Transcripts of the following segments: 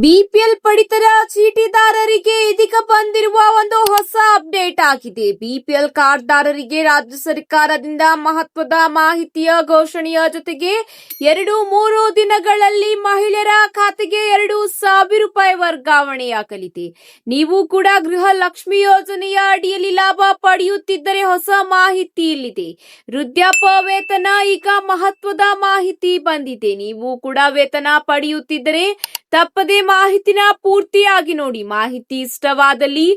BPL ಪಡಿತರ ಚೀಟಿದಾರರಿಗೆ ಇದೀಗ ಬಂದಿರುವ ಒಂದು ಹೊಸ ಅಪ್ಡೇಟ್ ಆಗಿದೆ. ಬಿಪಿಎಲ್ ಕಾರ್ಡ್ದಾರರಿಗೆ ರಾಜ್ಯ ಸರ್ಕಾರದಿಂದ ಮಹತ್ವದ ಮಾಹಿತಿಯ ಘೋಷಣೆಯ ಜೊತೆಗೆ 2-3 ದಿನಗಳಲ್ಲಿ ಮಹಿಳೆಯರ ಖಾತೆಗೆ 2,000 ರೂಪಾಯಿ ವರ್ಗಾವಣೆಯಾಗಲಿದೆ. ನೀವು ಕೂಡ ಗೃಹ ಲಕ್ಷ್ಮಿ ಯೋಜನೆಯ ಅಡಿಯಲ್ಲಿ ಲಾಭ ಪಡೆಯುತ್ತಿದ್ದರೆ ಹೊಸ ಮಾಹಿತಿ ಇಲ್ಲಿದೆ. ವೃದ್ಧಾಪ್ಯ ವೇತನ ಈಗ ಮಹತ್ವದ ಮಾಹಿತಿ ಬಂದಿದೆ. ನೀವು ಕೂಡ ವೇತನ ಪಡೆಯುತ್ತಿದ್ದರೆ ತಪ್ಪದೆ ಮಾಹಿತಿನ ಪೂರ್ತಿಯಾಗಿ ನೋಡಿ. ಮಾಹಿತಿ ಇಷ್ಟವಾದಲ್ಲಿ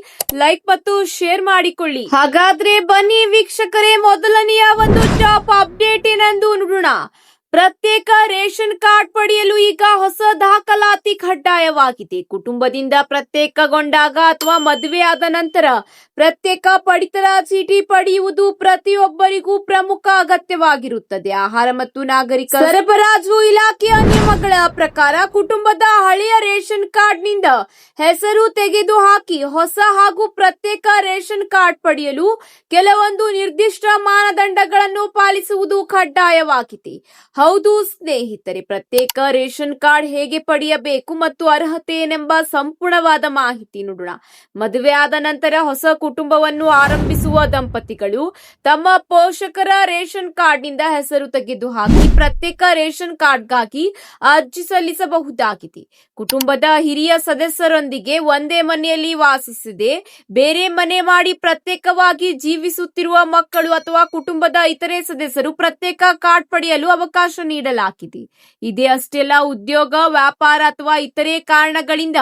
ಲೈಕ್ ಮತ್ತು ಶೇರ್ ಮಾಡಿಕೊಳ್ಳಿ. ಹಾಗಾದ್ರೆ ಬನ್ನಿ ವೀಕ್ಷಕರೇ, ಮೊದಲನೆಯ ಒಂದು ಟಾಪ್ ಅಪ್ಡೇಟ್ ಏನೆಂದು ನೋಡೋಣ. ಪ್ರತ್ಯೇಕ ರೇಷನ್ ಕಾರ್ಡ್ ಪಡೆಯಲು ಈಗ ಹೊಸ ದಾಖಲಾತಿ ಕಡ್ಡಾಯವಾಗಿದೆ. ಕುಟುಂಬದಿಂದ ಪ್ರತ್ಯೇಕಗೊಂಡಾಗ ಅಥವಾ ಮದುವೆ ಆದ ನಂತರ ಪ್ರತ್ಯೇಕ ಪಡಿತರ ಚೀಟಿ ಪಡೆಯುವುದು ಪ್ರತಿಯೊಬ್ಬರಿಗೂ ಪ್ರಮುಖ ಅಗತ್ಯವಾಗಿರುತ್ತದೆ. ಆಹಾರ ಮತ್ತು ನಾಗರಿಕ ಸರಬರಾಜು ಇಲಾಖೆಯ ನಿಯಮಗಳ ಪ್ರಕಾರ ಕುಟುಂಬದ ಹಳೆಯ ರೇಷನ್ ಕಾರ್ಡ್ನಿಂದ ಹೆಸರು ತೆಗೆದುಹಾಕಿ ಹೊಸ ಹಾಗೂ ಪ್ರತ್ಯೇಕ ರೇಷನ್ ಕಾರ್ಡ್ ಪಡೆಯಲು ಕೆಲವೊಂದು ನಿರ್ದಿಷ್ಟ ಮಾನದಂಡಗಳನ್ನು ಪಾಲಿಸುವುದು ಕಡ್ಡಾಯವಾಗಿದೆ. ಹೌದು ಸ್ನೇಹಿತರೆ, ಪ್ರತ್ಯೇಕ ರೇಷನ್ ಕಾರ್ಡ್ ಹೇಗೆ ಪಡೆಯಬೇಕು ಮತ್ತು ಅರ್ಹತೆ ಏನೆಂಬ ಸಂಪೂರ್ಣವಾದ ಮಾಹಿತಿ ನೋಡೋಣ. ಮದುವೆ ಆದ ನಂತರ ಹೊಸ ಕುಟುಂಬವನ್ನು ಆರಂಭಿಸುವ ದಂಪತಿಗಳು ತಮ್ಮ ಪೋಷಕರ ರೇಷನ್ ಕಾರ್ಡ್ನಿಂದ ಹೆಸರು ತೆಗೆದುಹಾಕಿ ಪ್ರತ್ಯೇಕ ರೇಷನ್ ಕಾರ್ಡ್ಗಾಗಿ ಅರ್ಜಿ ಸಲ್ಲಿಸಬಹುದಾಗಿದೆ. ಕುಟುಂಬದ ಹಿರಿಯ ಸದಸ್ಯರೊಂದಿಗೆ ಒಂದೇ ಮನೆಯಲ್ಲಿ ವಾಸಿಸದೆ ಬೇರೆ ಮನೆ ಮಾಡಿ ಪ್ರತ್ಯೇಕವಾಗಿ ಜೀವಿಸುತ್ತಿರುವ ಮಕ್ಕಳು ಅಥವಾ ಕುಟುಂಬದ ಇತರೆ ಸದಸ್ಯರು ಪ್ರತ್ಯೇಕ ಕಾರ್ಡ್ ಪಡೆಯಲು ಅವಕಾಶ ನೀಡಲಾಗಿದೆ. ಇದೇ ಅಷ್ಟೆಲ್ಲ ಉದ್ಯೋಗ, ವ್ಯಾಪಾರ ಅಥವಾ ಇತರೆ ಕಾರಣಗಳಿಂದ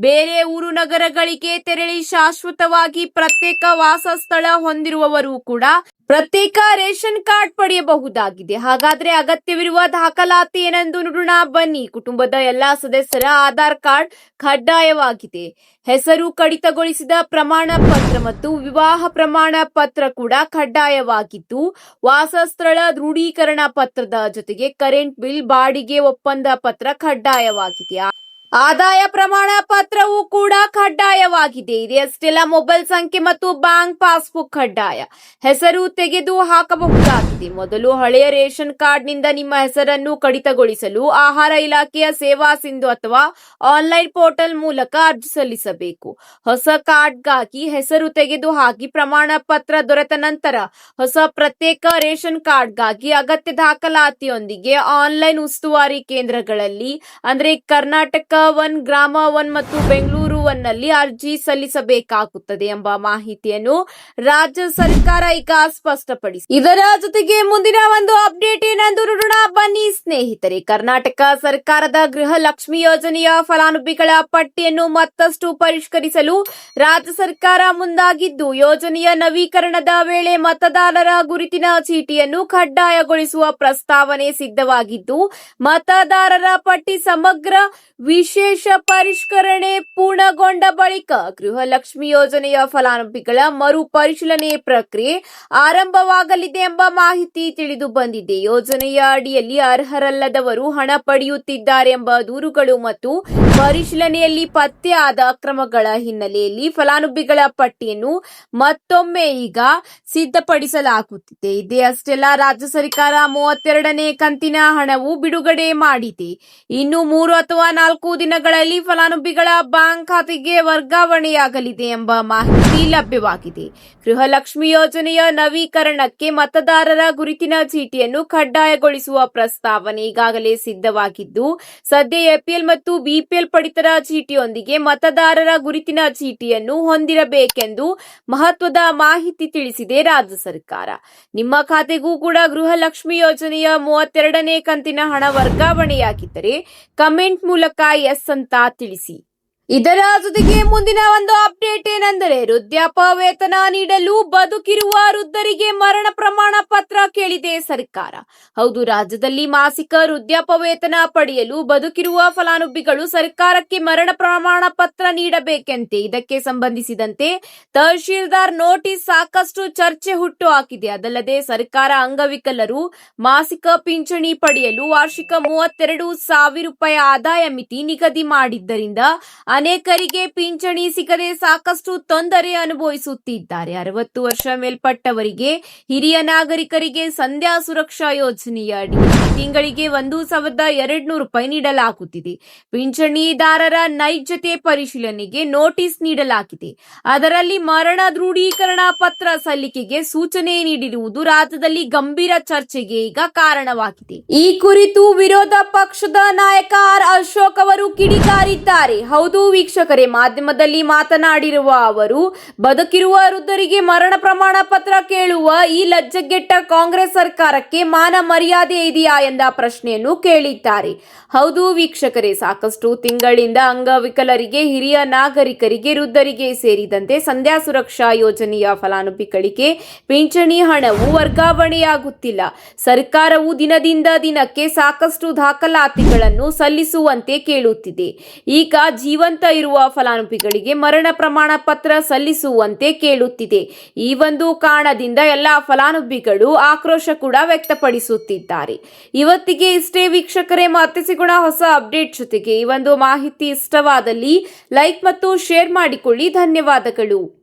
ಬೇರೆ ಊರು ನಗರಗಳಿಗೆ ತೆರಳಿ ಶಾಶ್ವತವಾಗಿ ಪ್ರತ್ಯೇಕ ವಾಸ ಸ್ಥಳ ಹೊಂದಿರುವವರು ಕೂಡ ಪ್ರತ್ಯೇಕ ರೇಷನ್ ಕಾರ್ಡ್ ಪಡೆಯಬಹುದಾಗಿದೆ. ಹಾಗಾದ್ರೆ ಅಗತ್ಯವಿರುವ ದಾಖಲಾತಿ ಏನೆಂದು ನೋಡೋಣ ಬನ್ನಿ. ಕುಟುಂಬದ ಎಲ್ಲಾ ಸದಸ್ಯರ ಆಧಾರ್ ಕಾರ್ಡ್ ಕಡ್ಡಾಯವಾಗಿದೆ. ಹೆಸರು ಕಡಿತಗೊಳಿಸಿದ ಪ್ರಮಾಣ ಪತ್ರ ಮತ್ತು ವಿವಾಹ ಪ್ರಮಾಣ ಪತ್ರ ಕೂಡ ಕಡ್ಡಾಯವಾಗಿದ್ದು, ವಾಸಸ್ಥಳ ದೃಢೀಕರಣ ಪತ್ರದ ಜೊತೆಗೆ ಕರೆಂಟ್ ಬಿಲ್, ಬಾಡಿಗೆ ಒಪ್ಪಂದ ಪತ್ರ ಕಡ್ಡಾಯವಾಗಿದೆ. ಆದಾಯ ಪ್ರಮಾಣ ಪತ್ರವೂ ಕೂಡ ಕಡ್ಡಾಯವಾಗಿದೆ. ಇದೆಯಷ್ಟೆಲ್ಲ ಮೊಬೈಲ್ ಸಂಖ್ಯೆ ಮತ್ತು ಬ್ಯಾಂಕ್ ಪಾಸ್ಬುಕ್ ಕಡ್ಡಾಯ. ಹೆಸರು ತೆಗೆದು ಹಾಕಬಹುದಾಗಿದೆ. ಮೊದಲು ಹಳೆಯ ರೇಷನ್ ಕಾರ್ಡ್ನಿಂದ ನಿಮ್ಮ ಹೆಸರನ್ನು ಕಡಿತಗೊಳಿಸಲು ಆಹಾರ ಇಲಾಖೆಯ ಸೇವಾ ಸಿಂಧು ಅಥವಾ ಆನ್ಲೈನ್ ಪೋರ್ಟಲ್ ಮೂಲಕ ಅರ್ಜಿ ಸಲ್ಲಿಸಬೇಕು. ಹೊಸ ಕಾರ್ಡ್ಗಾಗಿ ಹೆಸರು ತೆಗೆದು ಹಾಕಿ ಪ್ರಮಾಣ ಪತ್ರ ದೊರೆತ ನಂತರ ಹೊಸ ಪ್ರತ್ಯೇಕ ರೇಷನ್ ಕಾರ್ಡ್ಗಾಗಿ ಅಗತ್ಯ ದಾಖಲಾತಿಯೊಂದಿಗೆ ಆನ್ಲೈನ್ ಉಸ್ತುವಾರಿ ಕೇಂದ್ರಗಳಲ್ಲಿ ಅಂದ್ರೆ ಕರ್ನಾಟಕ 1, ಗ್ರಾಮ 1 ಮತ್ತು ಬೆಂಗಳೂರು 1 ನಲ್ಲಿ ಅರ್ಜಿ ಸಲ್ಲಿಸಬೇಕಾಗುತ್ತದೆ ಎಂಬ ಮಾಹಿತಿಯನ್ನು ರಾಜ್ಯ ಸರ್ಕಾರ ಈಗ ಸ್ಪಷ್ಟಪಡಿಸಿದೆ. ಇದರ ಜೊತೆಗೆ ಮುಂದಿನ ಒಂದು ಅಪ್ಡೇಟ್ ಏನೆಂದು ನೋಡೋಣ ಬನ್ನಿ ಸ್ನೇಹಿತರೆ. ಕರ್ನಾಟಕ ಸರ್ಕಾರದ ಗೃಹ ಲಕ್ಷ್ಮಿ ಯೋಜನೆಯ ಫಲಾನುಭವಿಗಳ ಪಟ್ಟಿಯನ್ನು ಮತ್ತಷ್ಟು ಪರಿಷ್ಕರಿಸಲು ರಾಜ್ಯ ಸರ್ಕಾರ ಮುಂದಾಗಿದ್ದು, ಯೋಜನೆಯ ನವೀಕರಣದ ವೇಳೆ ಮತದಾರರ ಗುರುತಿನ ಚೀಟಿಯನ್ನು ಕಡ್ಡಾಯಗೊಳಿಸುವ ಪ್ರಸ್ತಾವನೆ ಸಿದ್ಧವಾಗಿದ್ದು, ಮತದಾರರ ಪಟ್ಟಿ ಸಮಗ್ರ ವಿಶೇಷ ಪರಿಷ್ಕರಣೆ ಪೂರ್ಣಗೊಂಡ ಬಳಿಕ ಗೃಹಲಕ್ಷ್ಮಿ ಯೋಜನೆಯ ಫಲಾನುಭವಿಗಳ ಮರು ಪರಿಶೀಲನೆ ಪ್ರಕ್ರಿಯೆ ಆರಂಭವಾಗಲಿದೆ ಎಂಬ ಮಾಹಿತಿ ತಿಳಿದು ಬಂದಿದೆ. ಯೋಜನೆಯ ಅಡಿಯಲ್ಲಿ ಅರ್ಹರಲ್ಲದವರು ಹಣ ಪಡೆಯುತ್ತಿದ್ದಾರೆ ಎಂಬ ದೂರುಗಳು ಮತ್ತು ಪರಿಶೀಲನೆಯಲ್ಲಿ ಪತ್ತೆಯಾದ ಅಕ್ರಮಗಳ ಹಿನ್ನೆಲೆಯಲ್ಲಿ ಫಲಾನುಭವಿಗಳ ಪಟ್ಟಿಯನ್ನು ಮತ್ತೊಮ್ಮೆ ಈಗ ಸಿದ್ಧಪಡಿಸಲಾಗುತ್ತಿದೆ. ಇದೇ ಅಷ್ಟೆಲ್ಲ ರಾಜ್ಯ ಸರ್ಕಾರ 32ನೇ ಕಂತಿನ ಹಣವು ಬಿಡುಗಡೆ ಮಾಡಿದೆ. ಇನ್ನು 3 ಅಥವಾ 4 ದಿನಗಳಲ್ಲಿ ಫಲಾನುಭವಿಗಳ ಬ್ಯಾಂಕ್ ಖಾತೆಗೆ ವರ್ಗಾವಣೆಯಾಗಲಿದೆ ಎಂಬ ಮಾಹಿತಿ ಲಭ್ಯವಾಗಿದೆ. ಗೃಹಲಕ್ಷ್ಮಿ ಯೋಜನೆಯ ನವೀಕರಣಕ್ಕೆ ಮತದಾರರ ಗುರುತಿನ ಚೀಟಿಯನ್ನು ಕಡ್ಡಾಯಗೊಳಿಸುವ ಪ್ರಸ್ತಾವನೆ ಈಗಾಗಲೇ ಸಿದ್ಧವಾಗಿದ್ದು, ಸದ್ಯ ಎಪಿಎಲ್ ಮತ್ತು ಬಿಪಿಎಲ್ ಪಡಿತರ ಚೀಟಿಯೊಂದಿಗೆ ಮತದಾರರ ಗುರುತಿನ ಚೀಟಿಯನ್ನು ಹೊಂದಿರಬೇಕೆಂದು ಮಹತ್ವದ ಮಾಹಿತಿ ತಿಳಿಸಿದೆ ರಾಜ್ಯ ಸರ್ಕಾರ. ನಿಮ್ಮ ಖಾತೆಗೂ ಕೂಡ ಗೃಹಲಕ್ಷ್ಮಿ ಯೋಜನೆಯ 32ನೇ ಕಂತಿನ ಹಣ ವರ್ಗಾವಣೆಯಾಗಿದ್ದರೆ ಕಮೆಂಟ್ ಮೂಲಕ ಎಸ್ ಅಂತ ತಿಳಿಸಿ. ಇದರ ಜೊತೆಗೆ ಮುಂದಿನ ಒಂದು ಅಪ್ಡೇಟ್ ಏನೆಂದರೆ, ವೃದ್ಧಾಪ್ಯ ವೇತನ ನೀಡಲು ಬದುಕಿರುವ ವೃದ್ಧರಿಗೆ ಮರಣ ಪ್ರಮಾಣ ಪತ್ರ ಕೇಳಿದೆ ಸರ್ಕಾರ. ಹೌದು, ರಾಜ್ಯದಲ್ಲಿ ಮಾಸಿಕ ವೃದ್ಧಾಪ್ಯ ವೇತನ ಪಡೆಯಲು ಬದುಕಿರುವ ಫಲಾನುಭವಿಗಳು ಸರ್ಕಾರಕ್ಕೆ ಮರಣ ಪ್ರಮಾಣ ಪತ್ರ ನೀಡಬೇಕೆಂತೆ. ಇದಕ್ಕೆ ಸಂಬಂಧಿಸಿದಂತೆ ತಹಶೀಲ್ದಾರ್ ನೋಟಿಸ್ ಸಾಕಷ್ಟು ಚರ್ಚೆ ಹುಟ್ಟು ಹಾಕಿದೆ. ಅದಲ್ಲದೆ ಸರ್ಕಾರ ಅಂಗವಿಕಲರು ಮಾಸಿಕ ಪಿಂಚಣಿ ಪಡೆಯಲು ವಾರ್ಷಿಕ 32,000 ರೂಪಾಯಿ ಆದಾಯ ಮಿತಿ ನಿಗದಿ ಮಾಡಿದ್ದರಿಂದ ಅನೇಕರಿಗೆ ಪಿಂಚಣಿ ಸಿಗದೆ ಸಾಕಷ್ಟು ತೊಂದರೆ ಅನುಭವಿಸುತ್ತಿದ್ದಾರೆ. 60 ವರ್ಷ ಮೇಲ್ಪಟ್ಟವರಿಗೆ, ಹಿರಿಯ ನಾಗರಿಕರಿಗೆ ಸಂಧ್ಯಾ ಸುರಕ್ಷಾ ಯೋಜನೆಯ ಅಡಿ ತಿಂಗಳಿಗೆ 1,200 ರೂಪಾಯಿ ನೀಡಲಾಗುತ್ತಿದೆ. ಪಿಂಚಣಿದಾರರ ನೈಜತೆ ಪರಿಶೀಲನೆಗೆ ನೋಟಿಸ್ ನೀಡಲಾಗಿದೆ. ಅದರಲ್ಲಿ ಮರಣ ದೃಢೀಕರಣ ಪತ್ರ ಸಲ್ಲಿಕೆಗೆ ಸೂಚನೆ ನೀಡಿರುವುದು ರಾಜ್ಯದಲ್ಲಿ ಗಂಭೀರ ಚರ್ಚೆಗೆ ಈಗ ಕಾರಣವಾಗಿದೆ. ಈ ಕುರಿತು ವಿರೋಧ ಪಕ್ಷದ ನಾಯಕ ಆರ್ ಅಶೋಕ್ ಅವರು ಕಿಡಿಕಾರಿದ್ದಾರೆ. ಹೌದು ವೀಕ್ಷಕರೇ, ಮಾಧ್ಯಮದಲ್ಲಿ ಮಾತನಾಡಿರುವ ಅವರು, ಬದುಕಿರುವ ವೃದ್ಧರಿಗೆ ಮರಣ ಪ್ರಮಾಣ ಪತ್ರ ಕೇಳುವ ಈ ಲಜ್ಜೆಗೆಟ್ಟ ಕಾಂಗ್ರೆಸ್ ಸರ್ಕಾರಕ್ಕೆ ಮಾನ ಮರ್ಯಾದೆ ಇದೆಯಾ ಎಂದ ಪ್ರಶ್ನೆಯನ್ನು ಕೇಳಿದ್ದಾರೆ. ಹೌದು ವೀಕ್ಷಕರೇ, ಸಾಕಷ್ಟು ತಿಂಗಳಿಂದ ಅಂಗವಿಕಲರಿಗೆ, ಹಿರಿಯ ನಾಗರಿಕರಿಗೆ, ವೃದ್ಧರಿಗೆ ಸೇರಿದಂತೆ ಸಂಧ್ಯಾ ಸುರಕ್ಷಾ ಯೋಜನೆಯ ಫಲಾನುಭವಿಗಳಿಗೆ ಪಿಂಚಣಿ ಹಣವು ವರ್ಗಾವಣೆಯಾಗುತ್ತಿಲ್ಲ. ಸರ್ಕಾರವು ದಿನದಿಂದ ದಿನಕ್ಕೆ ಸಾಕಷ್ಟು ದಾಖಲಾತಿಗಳನ್ನು ಸಲ್ಲಿಸುವಂತೆ ಕೇಳುತ್ತಿದೆ. ಈಗ ಜೀವಂತ ಇರುವ ಫಲಾನುಭವಿಗಳಿಗೆ ಮರಣ ಪ್ರಮಾಣ ಪತ್ರ ಸಲ್ಲಿಸುವಂತೆ ಕೇಳುತ್ತಿದೆ. ಈ ಒಂದು ಕಾರಣದಿಂದ ಎಲ್ಲಾ ಫಲಾನುಭವಿಗಳು ಆಕ್ರೋಶ ಕೂಡ ವ್ಯಕ್ತಪಡಿಸುತ್ತಿದ್ದಾರೆ. ಇವತ್ತಿಗೆ ಇಷ್ಟೇ ವೀಕ್ಷಕರೇ, ಮತ್ತೆ ಸಿಗೋಣ ಹೊಸ ಅಪ್ಡೇಟ್ ಜೊತೆಗೆ. ಈ ಒಂದು ಮಾಹಿತಿ ಇಷ್ಟವಾದಲ್ಲಿ ಲೈಕ್ ಮತ್ತು ಶೇರ್ ಮಾಡಿಕೊಳ್ಳಿ. ಧನ್ಯವಾದಗಳು.